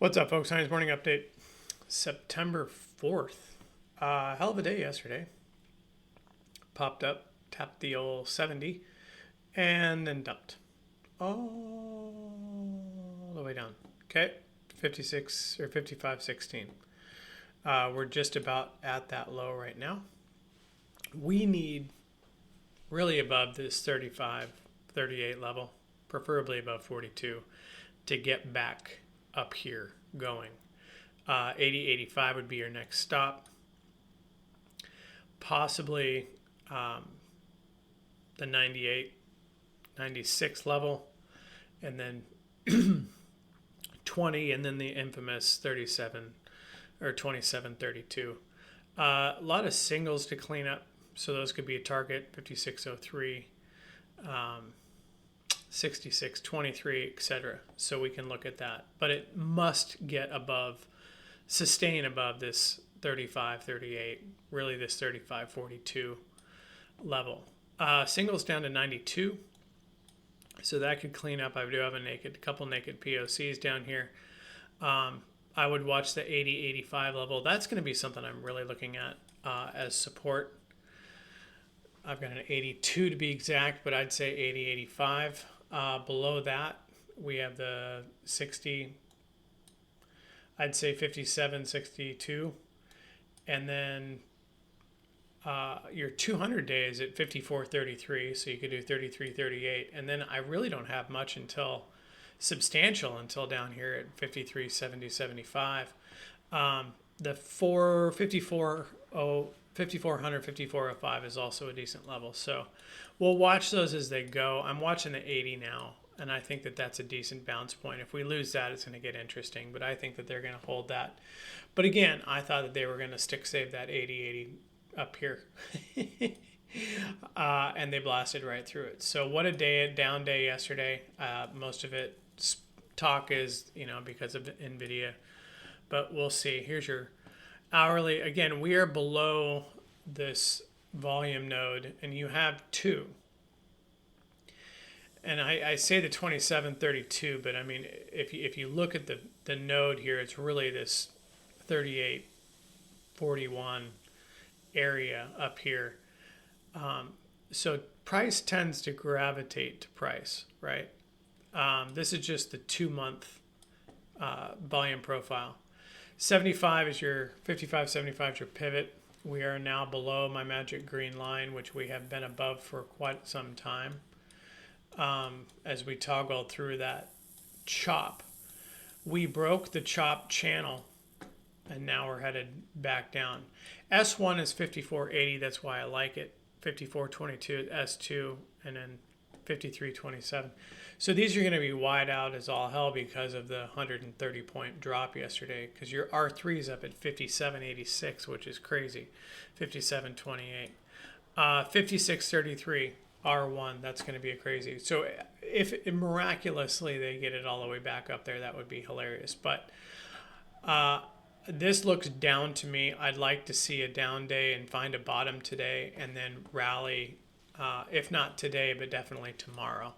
What's up, folks? Heinz Morning Update, September 4th. Hell of a day yesterday. Popped up, tapped the old 70, and then dumped all the way down. Okay, 56 or 55.16. We're just about at that low right now. We need really above this 35, 38 level, preferably above 42, to get back up here going. 80, 85 would be your next stop. Possibly the 98, 96 level, and then 20, and then the infamous 37 or 27, 32. A lot of singles to clean up, so those could be a target, 5603, 6623, etc. So we can look at that, but it must get above, sustain above this 35, 38, really this 35, 42 level. Singles down to 92, so that could clean up. I do have a couple naked POCs down here. I would watch the 80, 85 level. That's going to be something I'm really looking at as support. I've got an 82 to be exact, but I'd say 80, 85. Below that, we have the 60, I'd say 57, 62. And then your 200 days at 54.33, so you could do 33.38. And then I really don't have much substantial until down here at 53.70, 75. The 5400, 5405 is also a decent level. So we'll watch those as they go. I'm watching the 80 now, and I think that that's a decent bounce point. If we lose that, it's going to get interesting, but I think that they're going to hold that. But again, I thought that they were going to stick save that 80 up here. And they blasted right through it. So what a down day yesterday. Most of it talk is, because of NVIDIA, but we'll see. Here's your hourly. Again, we are below this volume node, and you have two. And I say the 2732, but I mean, if you look at the node here, it's really this 38, 41 area up here. So price tends to gravitate to price, right? This is just the 2-month volume profile. 75 is your 55, 75 is your pivot. We are now below my magic green line, which we have been above for quite some time. As we toggle through that chop, we broke the chop channel, and now we're headed back down. S1 is 54.80. That's why I like it. 54.22 at S2, and then 53.27. So these are going to be wide out as all hell because of the 130 point drop yesterday, because your R3 is up at 57.86, which is crazy. 57.28. 56.33 R1, that's going to be a crazy. So if miraculously they get it all the way back up there, that would be hilarious. But this looks down to me. I'd like to see a down day and find a bottom today and then rally, if not today, but definitely tomorrow.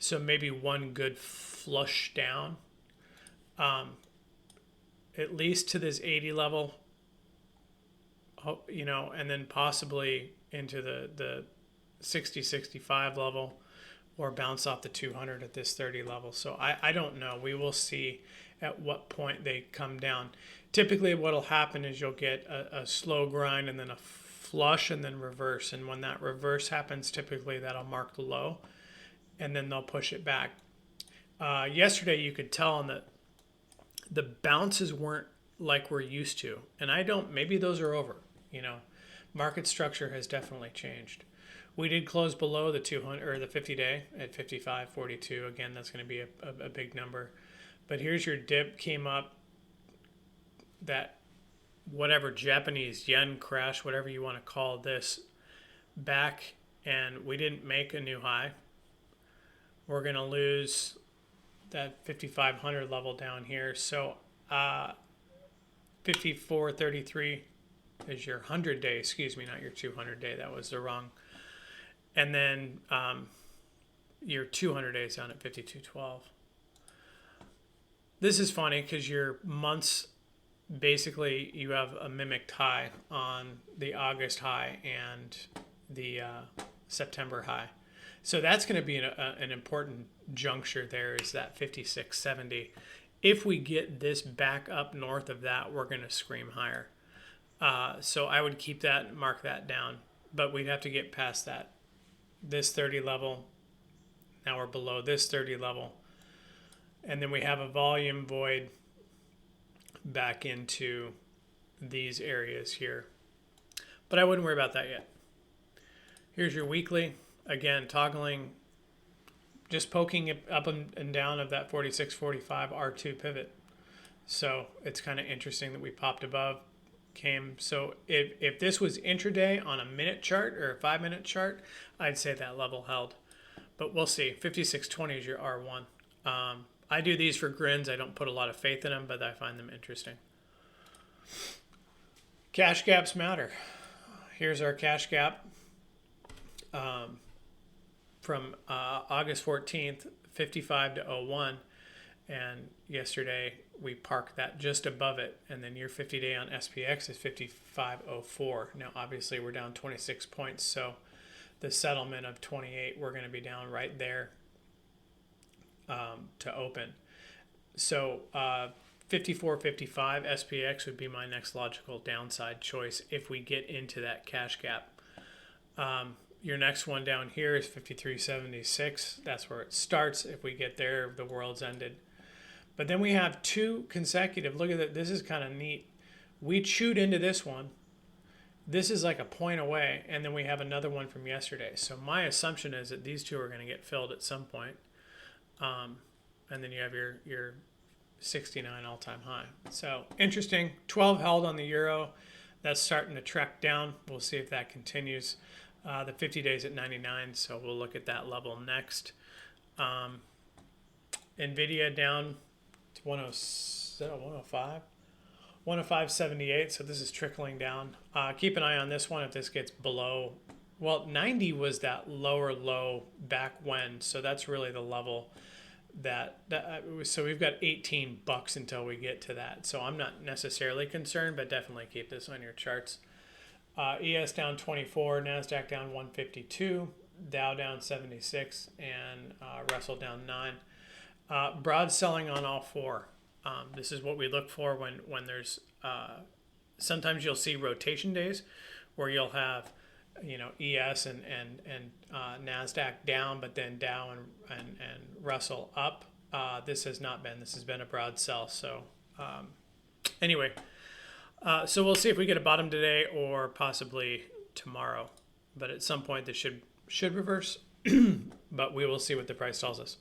So maybe one good flush down, at least to this 80 level, and then possibly into the 60, 65 level, or bounce off the 200 at this 30 level. So I don't know. We will see at what point they come down. Typically what will happen is you'll get a slow grind and then a flush and then reverse. And when that reverse happens, typically that'll mark the low, and then they'll push it back. Yesterday you could tell that the bounces weren't like we're used to. And maybe those are over. Market structure has definitely changed. We did close below the 200 or the 50-day at 55.42. Again, that's going to be a big number. But here's your dip, came up, that whatever Japanese yen crash, whatever you want to call this, back, and we didn't make a new high. We're going to lose that 5,500 level down here. So 54.33 is your 100-day, excuse me, not your 200-day. That was the wrong. And then your 200 days down at 52.12. This is funny because your months, basically you have a mimicked high on the August high and the September high. So that's going to be an important juncture there, is that 56.70. If we get this back up north of that, we're going to scream higher. So I would keep that, mark that down. But we'd have to get past that. This 30 level. Now we're below this 30 level. And then we have a volume void back into these areas here. But I wouldn't worry about that yet. Here's your weekly. Again, toggling, just poking it up and down of that 46.45 R2 pivot. So it's kind of interesting that we popped above, came. So if this was intraday on a minute chart or a 5-minute chart, I'd say that level held. But we'll see. 56.20 is your R1. I do these for grins. I don't put a lot of faith in them, but I find them interesting. Cash gaps matter. Here's our cash gap from August 14th, 55 to 01. And yesterday we parked that just above it. And then your 50-day on SPX is 55.04. Now, obviously, we're down 26 points. So the settlement of 28, we're going to be down right there to open. So 54.55 SPX would be my next logical downside choice if we get into that cash gap. Your next one down here is 53.76. That's where it starts. If we get there, the world's ended. But then we have two consecutive. Look at that. This is kind of neat. We chewed into this one. This is like a point away. And then we have another one from yesterday. So my assumption is that these two are going to get filled at some point. And then you have your 69 all-time high. So interesting. 12 held on the euro. That's starting to trek down. We'll see if that continues. The 50 days at 99, so we'll look at that level next. NVIDIA down to 105? 105.78, so this is trickling down. Keep an eye on this one if this gets below. Well, 90 was that lower low back when, so that's really the level so we've got $18 until we get to that. So I'm not necessarily concerned, but definitely keep this on your charts. ES down 24, NASDAQ down 152, Dow down 76, and Russell down 9. Broad selling on all four. This is what we look for when there's, sometimes you'll see rotation days where you'll have, ES and NASDAQ down, but then Dow and Russell up. This has not been. This has been a broad sell. So anyway. So we'll see if we get a bottom today or possibly tomorrow. But at some point this should reverse. But we will see what the price tells us.